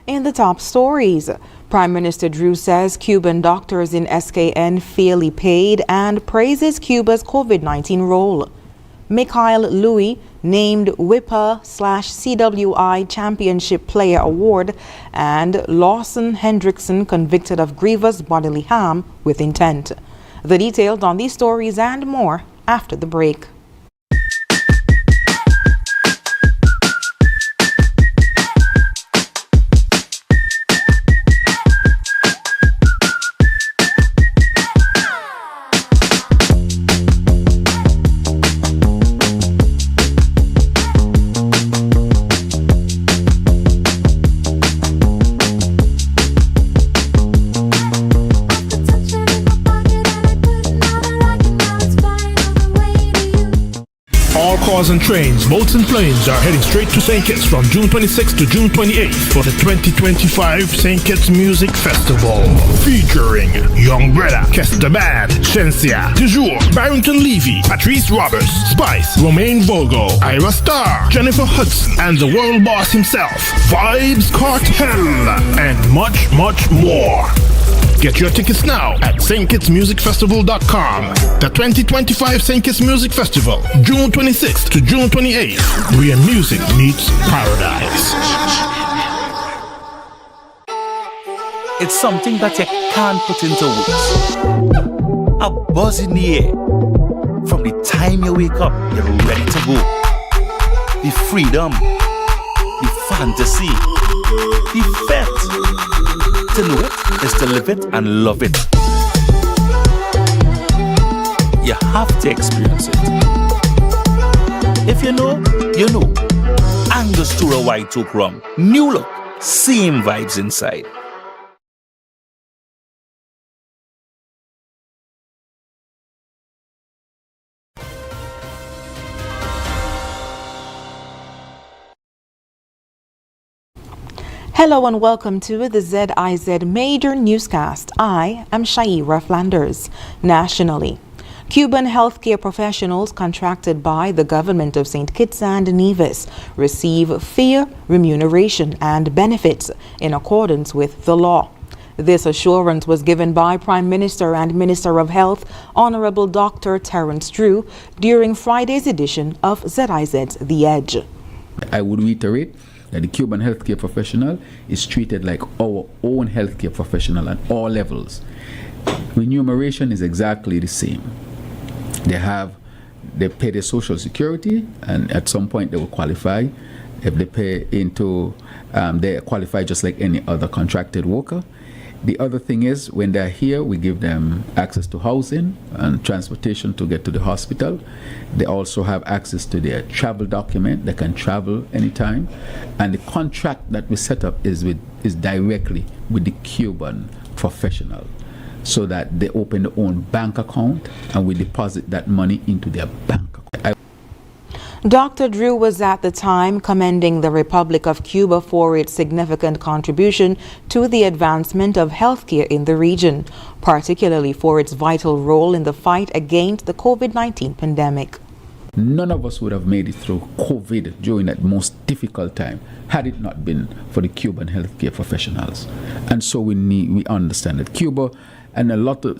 In the top stories, Prime Minister Drew says Cuban doctors in SKN fairly paid and praises Cuba's COVID-19 role. Mikhail Louis named WIPA/CWI Championship Player Award, and Lawson Hendrickson convicted of grievous bodily harm with intent. The details on these stories and more after the break. Cars and trains, boats and planes are heading straight to St. Kitts from June 26th to June 28th for the 2025 St. Kitts Music Festival. Featuring Young Brother, Kester Band, Shensia, Toujours, Barrington Levy, Patrice Roberts, Spice, Romaine Vogo, Ira Star, Jennifer Hudson, and the world boss himself, Vibes Cartel, and much, much more. Get your tickets now at stkitsmusicfestival.com. The 2025 St. Kitts Music Festival, June 26th to June 28th, where music meets paradise. It's something that you can't put into words. A buzz in the air. From the time you wake up, you're ready to go. The freedom, the fantasy, the fete. To know it is to live it and love it. You have to experience it. If you know, you know. Angostura White Oak Rum. New look, same vibes inside. Hello and welcome to the ZIZ Major Newscast. I am Shaira Flanders. Nationally, Cuban healthcare professionals contracted by the government of St. Kitts and Nevis receive fair remuneration and benefits in accordance with the law. This assurance was given by Prime Minister and Minister of Health, Honorable Dr. Terence Drew, during Friday's edition of ZIZ's The Edge. I would reiterate that the Cuban healthcare professional is treated like our own healthcare professional at all levels. Remuneration is exactly the same. They pay their social security, and at some point they will qualify. If they pay into, they qualify just like any other contracted worker. The other thing is, when they're here, we give them access to housing and transportation to get to the hospital. They also have access to their travel document. They can travel anytime. And the contract that we set up is directly with the Cuban professional, so that they open their own bank account and we deposit that money into their bank account. Dr. Drew was at the time commending the Republic of Cuba for its significant contribution to the advancement of healthcare in the region, particularly for its vital role in the fight against the COVID-19 pandemic. None of us would have made it through COVID during that most difficult time had it not been for the Cuban healthcare professionals. And so we understand that Cuba and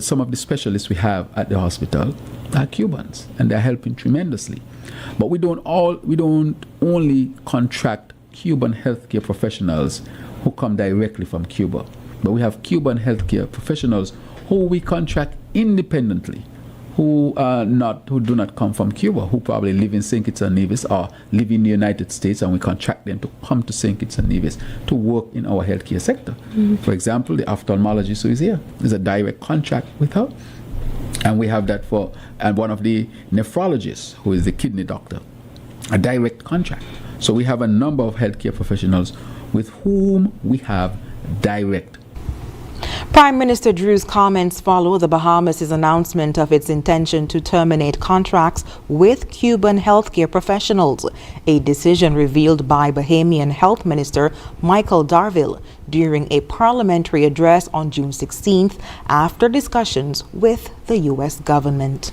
some of the specialists we have at the hospital are Cubans, and they're helping tremendously. But we don't only contract Cuban healthcare professionals who come directly from Cuba, but we have Cuban healthcare professionals who we contract independently, who do not come from Cuba, who probably live in St. Kitts and Nevis or live in the United States, and we contract them to come to St. Kitts and Nevis to work in our healthcare sector. For example, the ophthalmologist who is here is a direct contract with her. And we have that and one of the nephrologists, who is the kidney doctor, a direct contract. So we have a number of healthcare professionals with whom we have direct. Prime Minister Drew's comments follow the Bahamas' announcement of its intention to terminate contracts with Cuban healthcare professionals, a decision revealed by Bahamian Health Minister Michael Darville during a parliamentary address on June 16th after discussions with the U.S. government.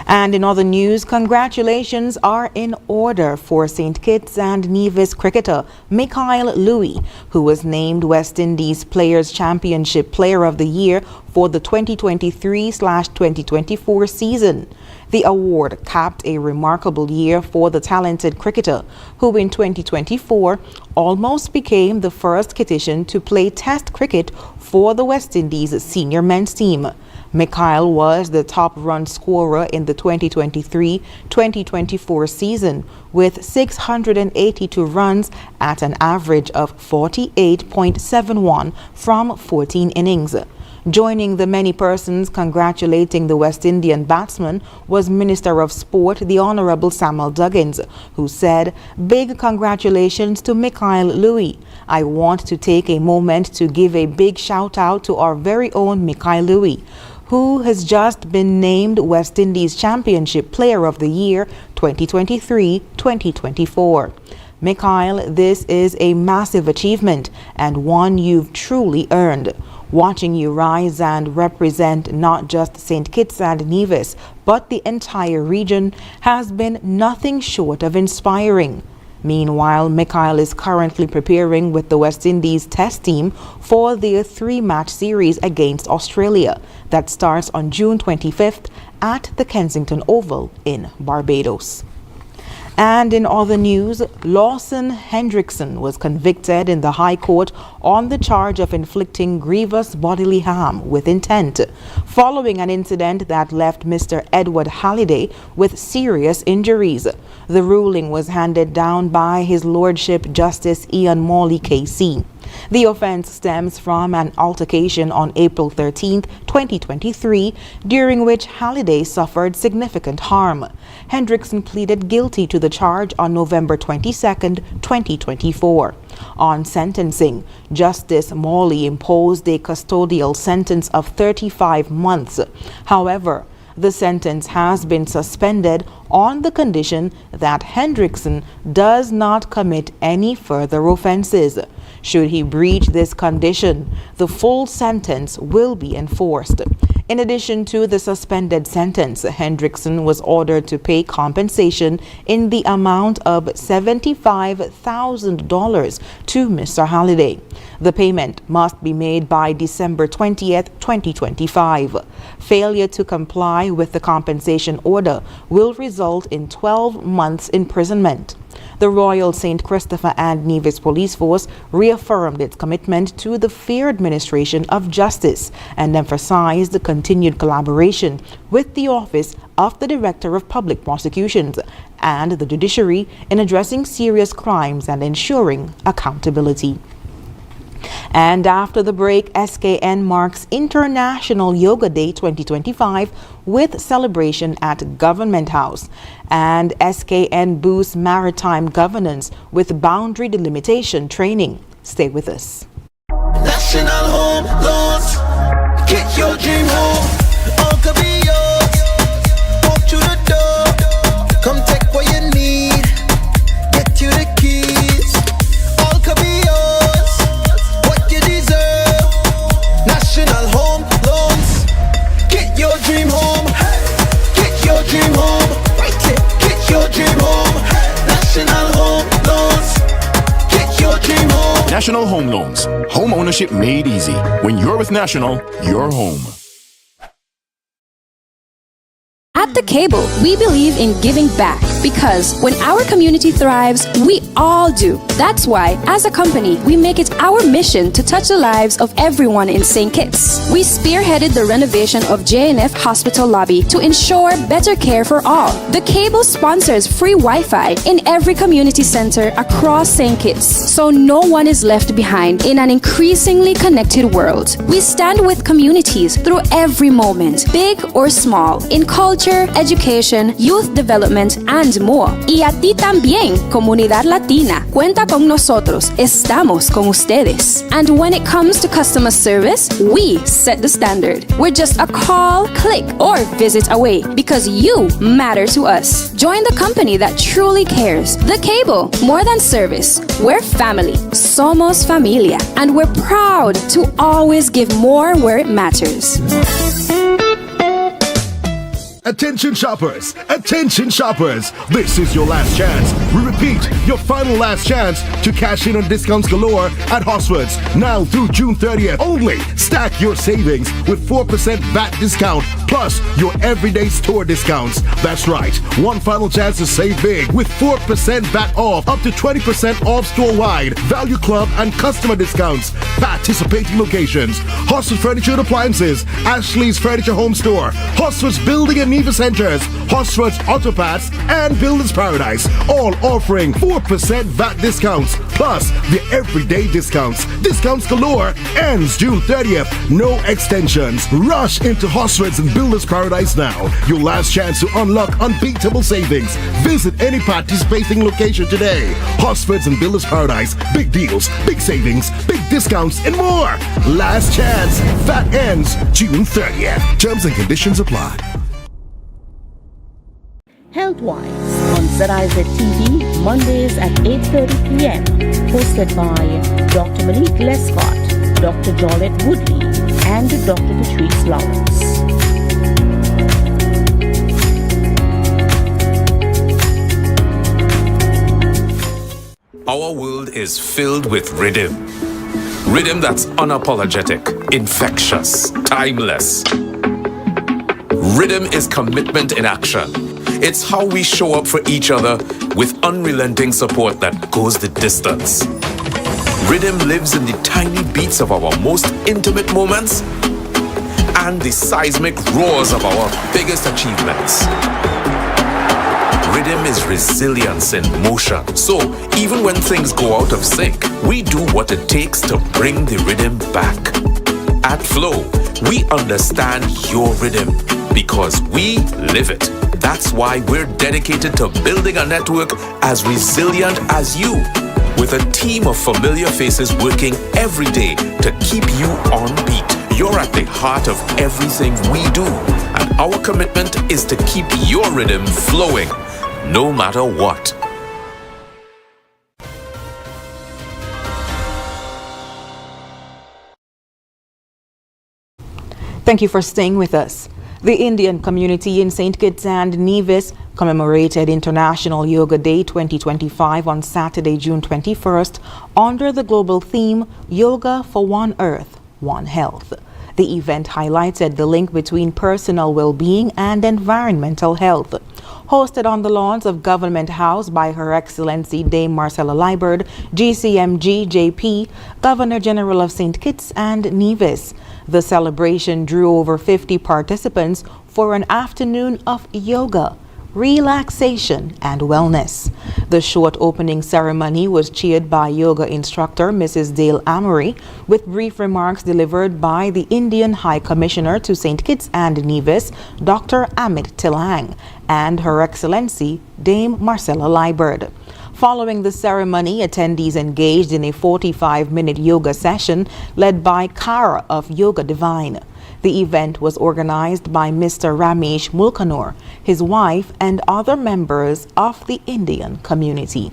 And in other news, congratulations are in order for St. Kitts and Nevis cricketer Mikhail Louis, who was named West Indies Players' Championship Player of the Year for the 2023/2024 season. The award capped a remarkable year for the talented cricketer, who in 2024 almost became the first Kittitian to play Test cricket for the West Indies senior men's team. Mikhail was the top run scorer in the 2023-2024 season with 682 runs at an average of 48.71 from 14 innings. Joining the many persons congratulating the West Indian batsman was Minister of Sport, the Honorable Samuel Duggins, who said, "Big congratulations to Mikhail Louis. I want to take a moment to give a big shout out to our very own Mikhail Louis, who has just been named West Indies Championship Player of the Year 2023-2024. Mikhail, this is a massive achievement and one you've truly earned. Watching you rise and represent not just St. Kitts and Nevis, but the entire region has been nothing short of inspiring." Meanwhile, Mikhail is currently preparing with the West Indies Test team for their 3-match series against Australia that starts on June 25th at the Kensington Oval in Barbados. And in other news, Lawson Hendrickson was convicted in the High Court on the charge of inflicting grievous bodily harm with intent, following an incident that left Mr. Edward Halliday with serious injuries. The ruling was handed down by His Lordship Justice Ian Morley KC. The offense stems from an altercation on April 13, 2023, during which Halliday suffered significant harm. Hendrickson pleaded guilty to the charge on November 22, 2024. On sentencing, Justice Morley imposed a custodial sentence of 35 months. However, the sentence has been suspended on the condition that Hendrickson does not commit any further offenses. Should he breach this condition, the full sentence will be enforced. In addition to the suspended sentence, Hendrickson was ordered to pay compensation in the amount of $75,000 to Mr. Halliday. The payment must be made by December 20th, 2025. Failure to comply with the compensation order will result in 12 months imprisonment. The Royal St. Christopher and Nevis Police Force reaffirmed its commitment to the fair administration of justice and emphasized the continued collaboration with the Office of the Director of Public Prosecutions and the judiciary in addressing serious crimes and ensuring accountability. And after the break, SKN marks International Yoga Day 2025 with celebration at Government House. And SKN boosts maritime governance with boundary delimitation training. Stay with us. National Home Loans. Get your dream home. All could be yours. Walk through the door. Come take what you need. Get you the keys. All could be yours. What you deserve. National Home Loans. Get your dream home. Get your dream home. Right here. Get your dream home. National Home Loans. Get your dream home. National Home Loans. Home ownership made easy. When you're with National, you're home. At The Cable, we believe in giving back because when our community thrives, we all do. That's why, as a company, we make it our mission to touch the lives of everyone in St. Kitts. We spearheaded the renovation of JNF Hospital lobby to ensure better care for all. The Cable sponsors free Wi-Fi in every community center across St. Kitts, so no one is left behind in an increasingly connected world. We stand with communities through every moment, big or small, in culture, education, youth development, and more. Y a ti también, comunidad latina. Cuenta con nosotros. Estamos con ustedes. And when it comes to customer service, we set the standard. We're just a call, click, or visit away because you matter to us. Join the company that truly cares. The Cable. More than service. We're family. Somos familia. And we're proud to always give more where it matters. Attention shoppers! Attention shoppers! This is your last chance. We repeat, your final last chance to cash in on discounts galore at Hosford's. Now through June 30th only. Stack your savings with 4% VAT discount plus your everyday store discounts. That's right. One final chance to save big with 4% VAT off, up to 20% off store-wide, value club and customer discounts. Participating locations: Hosford Furniture and Appliances, Ashley's Furniture Home Store, Hosford's Building and Neva Centers, Hosford's Auto Parts, and Builders Paradise, all offering 4% VAT discounts plus the everyday discounts. Discounts galore ends June 30th. No extensions. Rush into Hosford's and Builders Paradise now. Your last chance to unlock unbeatable savings. Visit any participating location today. Hosford's and Builders Paradise. Big deals, big savings, big discounts, and more. Last chance. VAT ends June 30th. Terms and conditions apply. Healthwise on ZIZ TV, Mondays at 8:30 p.m. Hosted by Dr. Malik Lescott, Dr. Jolette Woodley, and Dr. Patrice Lawrence. Our world is filled with rhythm. Rhythm that's unapologetic, infectious, timeless. Rhythm is commitment in action. It's how we show up for each other with unrelenting support that goes the distance. Rhythm lives in the tiny beats of our most intimate moments and the seismic roars of our biggest achievements. Rhythm is resilience in motion. So even when things go out of sync, we do what it takes to bring the rhythm back. At Flow, we understand your rhythm because we live it. That's why we're dedicated to building a network as resilient as you, with a team of familiar faces working every day to keep you on beat. You're at the heart of everything we do, and our commitment is to keep your rhythm flowing, no matter what. Thank you for staying with us. The Indian community in St. Kitts and Nevis commemorated International Yoga Day 2025 on Saturday, June 21st, under the global theme, Yoga for One Earth, One Health. The event highlighted the link between personal well-being and environmental health. Hosted on the lawns of Government House by Her Excellency Dame Marcella Liburd, GCMG JP, Governor General of St. Kitts and Nevis. The celebration drew over 50 participants for an afternoon of yoga, relaxation, and wellness. The short opening ceremony was chaired by yoga instructor Mrs. Dale Amory, with brief remarks delivered by the Indian High Commissioner to St. Kitts and Nevis, Dr. Amit Tilang, and Her Excellency Dame Marcella Liburd. Following the ceremony, attendees engaged in a 45-minute yoga session led by Kara of Yoga Divine. The event was organized by Mr. Ramesh Mulkanur, his wife, and other members of the Indian community.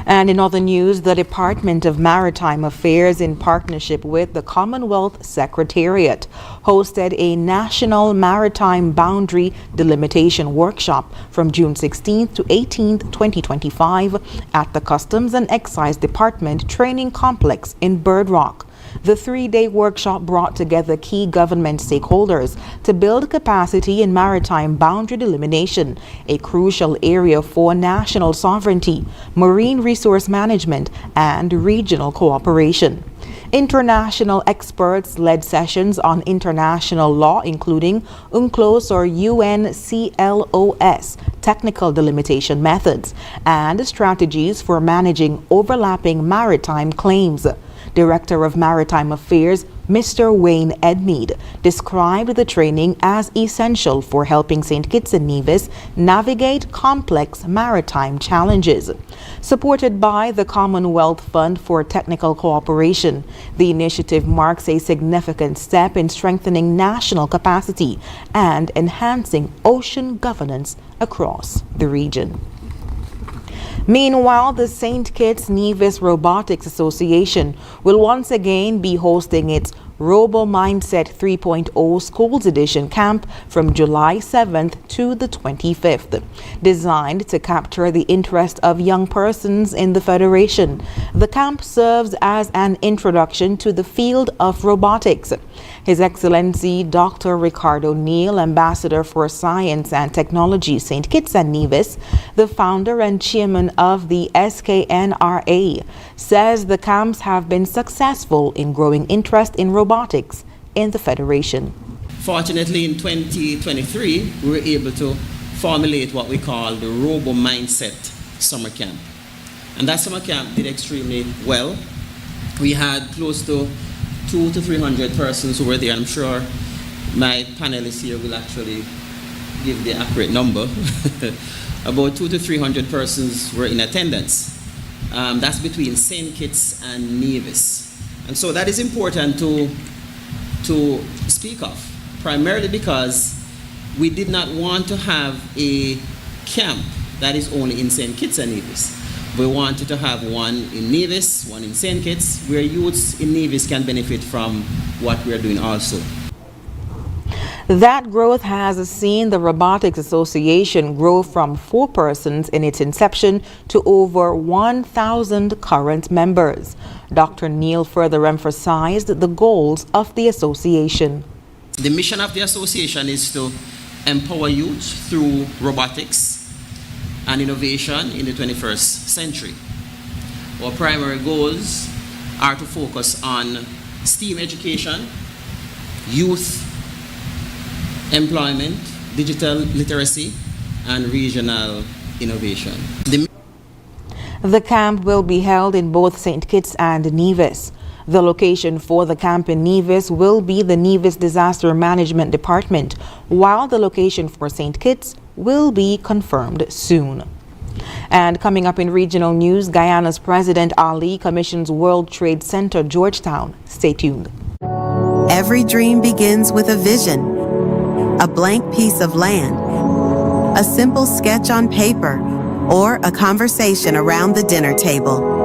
And in other news, the Department of Maritime Affairs, in partnership with the Commonwealth Secretariat, hosted a National Maritime Boundary Delimitation Workshop from June 16th to 18th, 2025 at the Customs and Excise Department Training Complex in Bird Rock. The three-day workshop brought together key government stakeholders to build capacity in maritime boundary delimitation, a crucial area for national sovereignty, marine resource management, and regional cooperation. International experts led sessions on international law, including UNCLOS or UNCLOS, technical delimitation methods, and strategies for managing overlapping maritime claims. Director of Maritime Affairs, Mr. Wayne Edmead, described the training as essential for helping St. Kitts and Nevis navigate complex maritime challenges. Supported by the Commonwealth Fund for Technical Cooperation, the initiative marks a significant step in strengthening national capacity and enhancing ocean governance across the region. Meanwhile, the St. Kitts Nevis Robotics Association will once again be hosting its Robo Mindset 3.0 Schools Edition camp from July 7th to the 25th. Designed to capture the interest of young persons in the Federation, the camp serves as an introduction to the field of robotics. His Excellency Dr. Ricardo Neal, Ambassador for Science and Technology, St. Kitts and Nevis, the founder and chairman of the SKNRA, says the camps have been successful in growing interest in robotics in the Federation. Fortunately, in 2023, we were able to formulate what we call the Robo Mindset Summer Camp. And that summer camp did extremely well. We had close to 200 to 300 persons who were there. I'm sure my panelists here will actually give the accurate number. About 200 to 300 persons were in attendance. That's between St. Kitts and Nevis. And so that is important to speak of, primarily because we did not want to have a camp that is only in St. Kitts and Nevis. We wanted to have one in Nevis, one in St. Kitts, where youths in Nevis can benefit from what we are doing also. That growth has seen the Robotics Association grow from 4 persons in its inception to over 1,000 current members. Dr. Neal further emphasized the goals of the association. The mission of the association is to empower youth through robotics and innovation in the 21st century. Our primary goals are to focus on STEAM education, youth employment, digital literacy, and regional innovation. The camp will be held in both St. Kitts and Nevis. The location for the camp in Nevis will be the Nevis Disaster Management Department, while the location for St. Kitts will be confirmed soon. And coming up in regional news, Guyana's President Ali commissions World Trade Center Georgetown. Stay tuned. Every dream begins with a vision, a blank piece of land, a simple sketch on paper, or a conversation around the dinner table.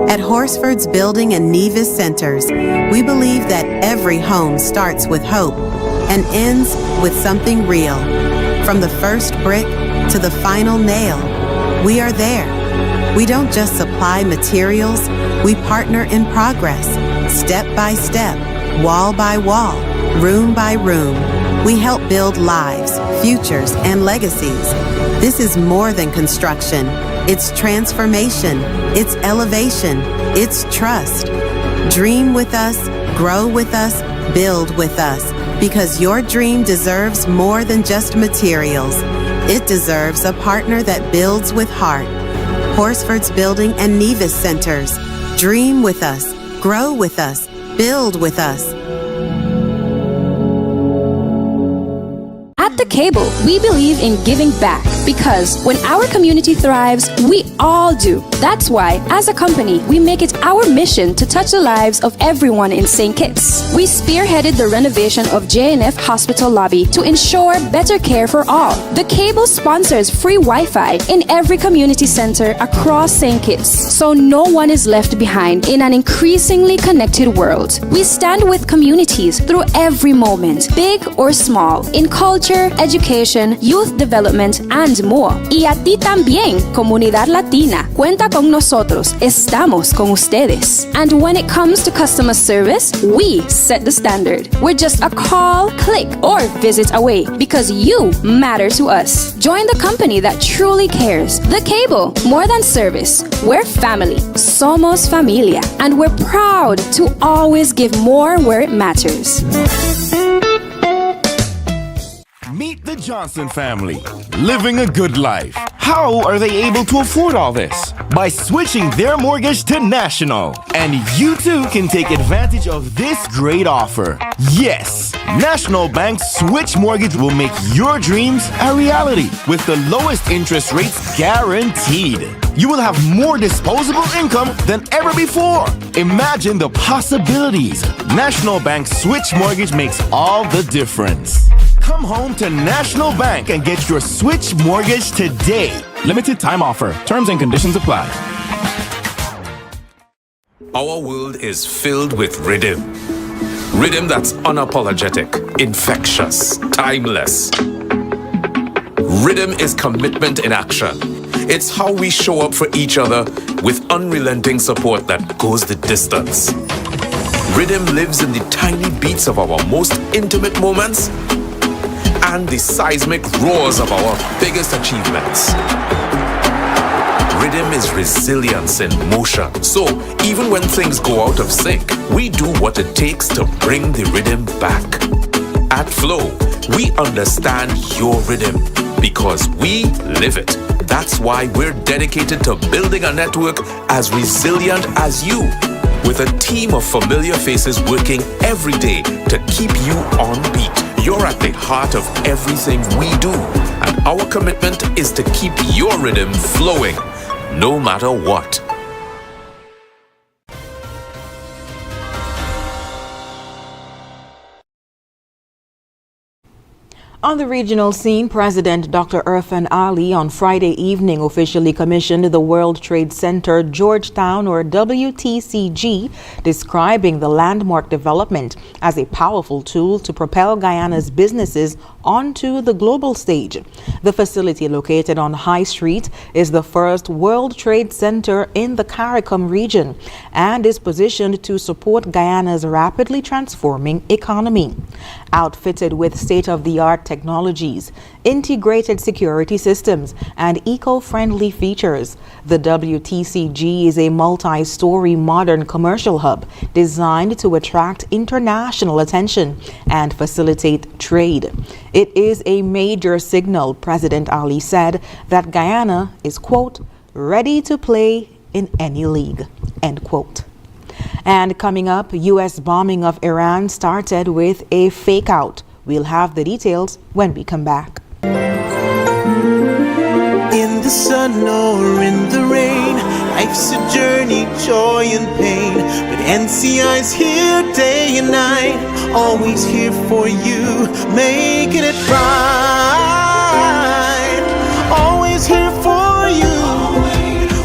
At Horsford's Building and Nevis Centers, we believe that every home starts with hope and ends with something real. From the first brick to the final nail, we are there. We don't just supply materials, we partner in progress, step by step, wall by wall, room by room. We help build lives, futures, and legacies. This is more than construction. It's transformation. It's elevation. It's trust. Dream with us, grow with us, build with us, because your dream deserves more than just materials. It deserves a partner that builds with heart. Horsford's Building and Nevis Centers. Dream with us, grow with us, build with us. At The Cable, we believe in giving back because when our community thrives, we all do. That's why, as a company, we make it our mission to touch the lives of everyone in St. Kitts. We spearheaded the renovation of JNF Hospital lobby to ensure better care for all. The Cable sponsors free Wi-Fi in every community center across St. Kitts, so no one is left behind in an increasingly connected world. We stand with communities through every moment, big or small, in culture, education, youth development, and more. Y a ti también, comunidad latina. Cuenta con nosotros. Estamos con ustedes. And when it comes to customer service, we set the standard. We're just a call, click, or visit away because you matter to us. Join the company that truly cares. The Cable, more than service. We're family. Somos familia. And we're proud to always give more where it matters. Meet the Johnson family, living a good life. How are they able to afford all this? By switching their mortgage to National. And you too can take advantage of this great offer. Yes, National Bank's Switch Mortgage will make your dreams a reality with the lowest interest rates guaranteed. You will have more disposable income than ever before. Imagine the possibilities. National Bank Switch Mortgage makes all the difference. Come home to National Bank and get your Switch Mortgage today. Limited time offer. Terms and conditions apply. Our world is filled with rhythm. Rhythm that's unapologetic, infectious, timeless. Rhythm is commitment in action. It's how we show up for each other with unrelenting support that goes the distance. Rhythm lives in the tiny beats of our most intimate moments and the seismic roars of our biggest achievements. Rhythm is resilience in motion. So even when things go out of sync, we do what it takes to bring the rhythm back. At Flow, we understand your rhythm because we live it. That's why we're dedicated to building a network as resilient as you, with a team of familiar faces working every day to keep you on beat. You're at the heart of everything we do, and our commitment is to keep your rhythm flowing, no matter what. On the regional scene, President Dr. Irfan Ali on Friday evening officially commissioned the World Trade Center Georgetown, or WTCG, describing the landmark development as a powerful tool to propel Guyana's businesses onto the global stage. The facility, located on High Street, is the first World Trade Center in the CARICOM region and is positioned to support Guyana's rapidly transforming economy. Outfitted with state-of-the-art technologies, integrated security systems, and eco-friendly features, the WTCG is a multi-story modern commercial hub designed to attract international attention and facilitate trade. It is a major signal, President Ali said, that Guyana is, quote, ready to play in any league, end quote. And coming up, U.S. bombing of Iran started with a fake out. We'll have the details when we come back. In the sun or in the rain, life's a journey, joy and pain. But NCI's here day and night, always here for you, making it right. Always here for you.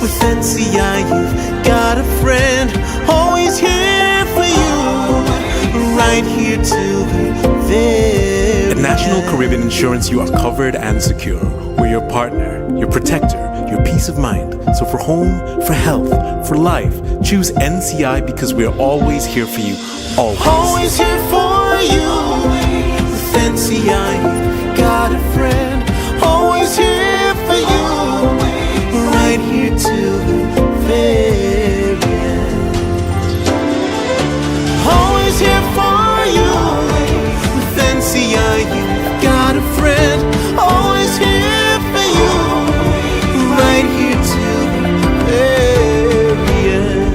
With NCI, you've got a friend, always here for you, right here till the very At National Caribbean Insurance, you are covered and secure. We're your partner, your protector, your peace of mind. So for home, for health, for life, choose NCI because we're always here for you. Always. Always here for you. With NCI, you've got a friend, always here for you, right here till the very end. Always here for you. With NCI, you've got a friend, always here for you, right here till the very end.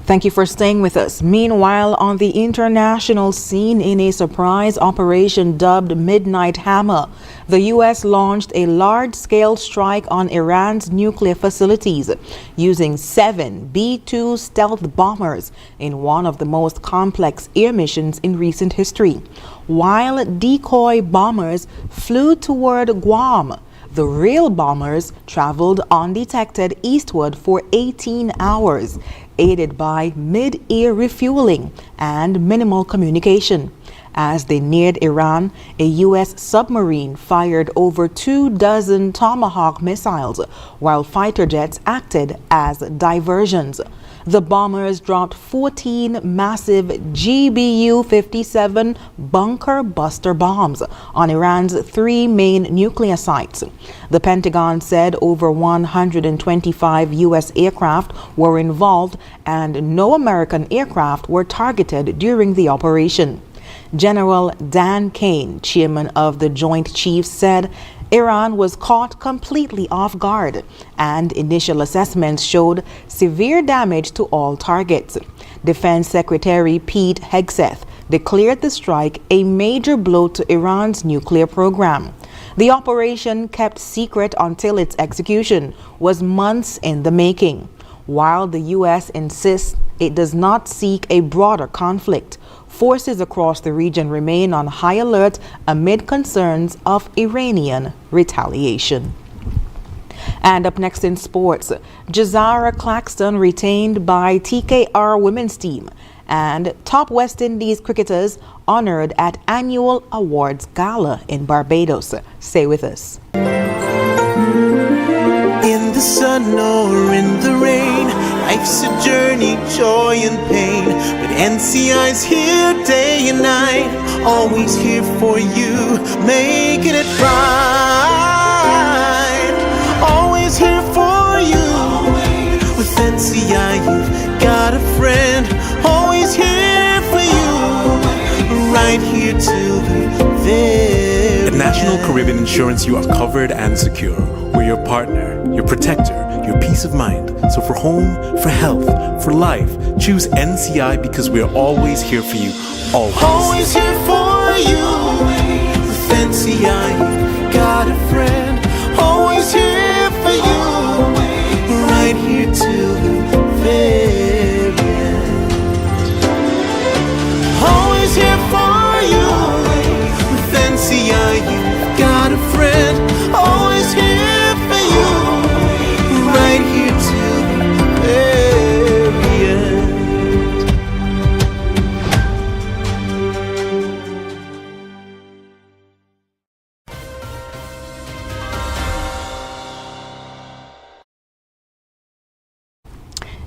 Thank you for staying with us. Meanwhile, on the international scene, in a surprise operation dubbed Midnight Hammer, the U.S. launched a large-scale strike on Iran's nuclear facilities using 7 B-2 stealth bombers in one of the most complex air missions in recent history. While decoy bombers flew toward Guam, the real bombers traveled undetected eastward for 18 hours, aided by mid-air refueling and minimal communication. As they neared Iran, a U.S. submarine fired over 24 Tomahawk missiles, while fighter jets acted as diversions. The bombers dropped 14 massive GBU-57 bunker buster bombs on Iran's 3 main nuclear sites. The Pentagon said over 125 U.S. aircraft were involved and no American aircraft were targeted during the operation. General Dan Kane, chairman of the Joint Chiefs, said Iran was caught completely off guard, and initial assessments showed severe damage to all targets. Defense Secretary Pete Hegseth declared the strike a major blow to Iran's nuclear program. The operation, kept secret until its execution, was months in the making. While the U.S. insists it does not seek a broader conflict, forces across the region remain on high alert amid concerns of Iranian retaliation. And up next in sports, Jazara Claxton retained by TKR women's team, and top West Indies cricketers honored at annual awards gala in Barbados. Stay with us. In the sun or in the rain, life's a journey, joy and pain. But NCI's here day and night, always here for you, making it right. Always here for you. With NCI, you've got a friend, always here for you, right here till the very At National Caribbean Insurance, you are covered and secure. We're your partner, your protector, your peace of mind. So for home, for health, for life, choose NCI because we're always here for you. Always. Always here for you. With NCI, you've got a friend, always here for you, right here till the very end. Always here for you. With NCI, you've got a friend, always here for you, right here till the very end.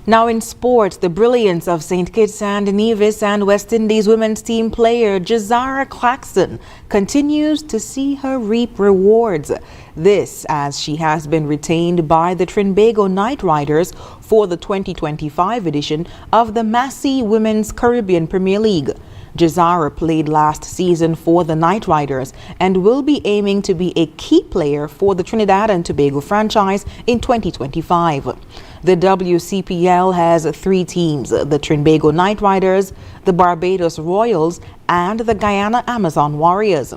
Now in sports, the brilliance of St. Kitts and Nevis and West Indies women's team player Jazara Claxton continues to see her reap rewards. This as she has been retained by the Trinbago Knight Riders for the 2025 edition of the Massey Women's Caribbean Premier League. Jazara played last season for the Knight Riders and will be aiming to be a key player for the Trinidad and Tobago franchise in 2025. The WCPL has 3 teams, the Trinbago Knight Riders, the Barbados Royals, and the Guyana Amazon Warriors.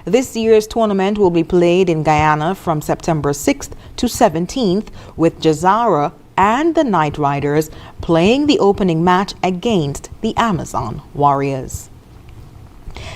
This year's tournament will be played in Guyana from September 6th to 17th, with Jazara and the Knight Riders playing the opening match against the Amazon Warriors.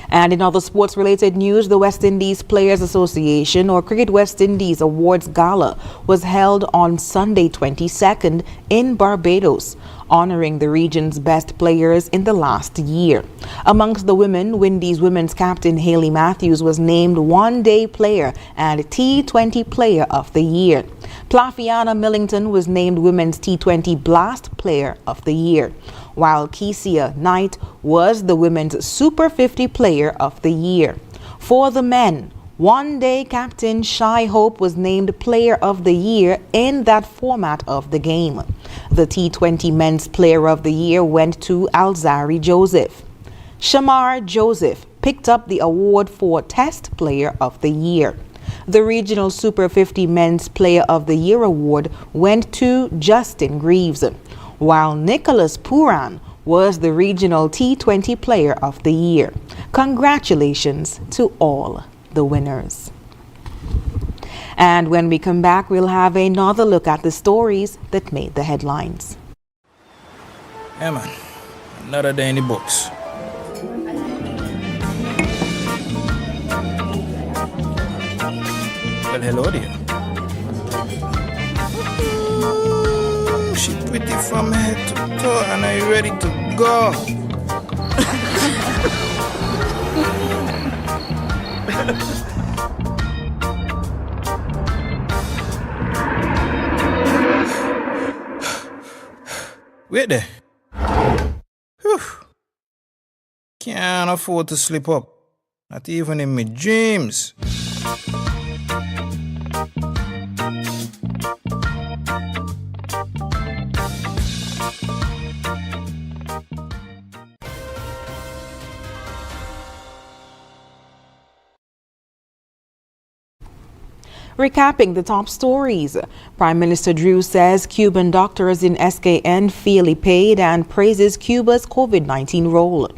And in other sports-related news, the West Indies Players Association, or Cricket West Indies Awards Gala, was held on Sunday 22nd in Barbados, honoring the region's best players in the last year. Amongst the women, Windies women's captain Hayley Matthews was named One-Day Player and T20 Player of the Year. Plafiana Millington was named Women's T20 Blast Player of the Year, while Kesia Knight was the Women's Super 50 Player of the Year. For the men, One-Day captain Shai Hope was named Player of the Year in that format of the game. The T20 Men's Player of the Year went to Alzari Joseph. Shamar Joseph picked up the award for Test Player of the Year. The Regional Super 50 Men's Player of the Year award went to Justin Greaves, while Nicholas Puran was the Regional T20 Player of the Year. Congratulations to all the winners. And when we come back, we'll have another look at the stories that made the headlines. Yeah, man. Another day in the books. Well, hello there. She pretty from head to toe, and are you ready to go? Wait there. Whew. Can't afford to slip up. Not even in my dreams. Recapping the top stories, Prime Minister Drew says Cuban doctors in SKN fairly paid and praises Cuba's COVID-19 role.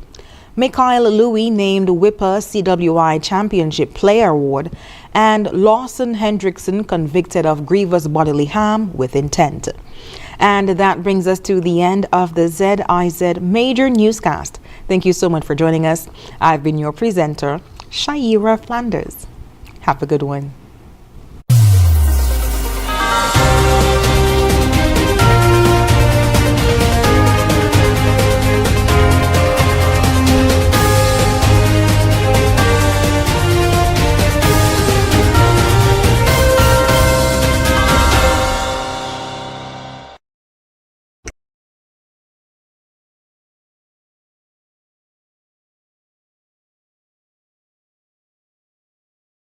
Mikhail Louis named Whipper CWI Championship Player Award, and Lawson Hendrickson convicted of grievous bodily harm with intent. And that brings us to the end of the ZIZ Major Newscast. Thank you so much for joining us. I've been your presenter, Shaira Flanders. Have a good one.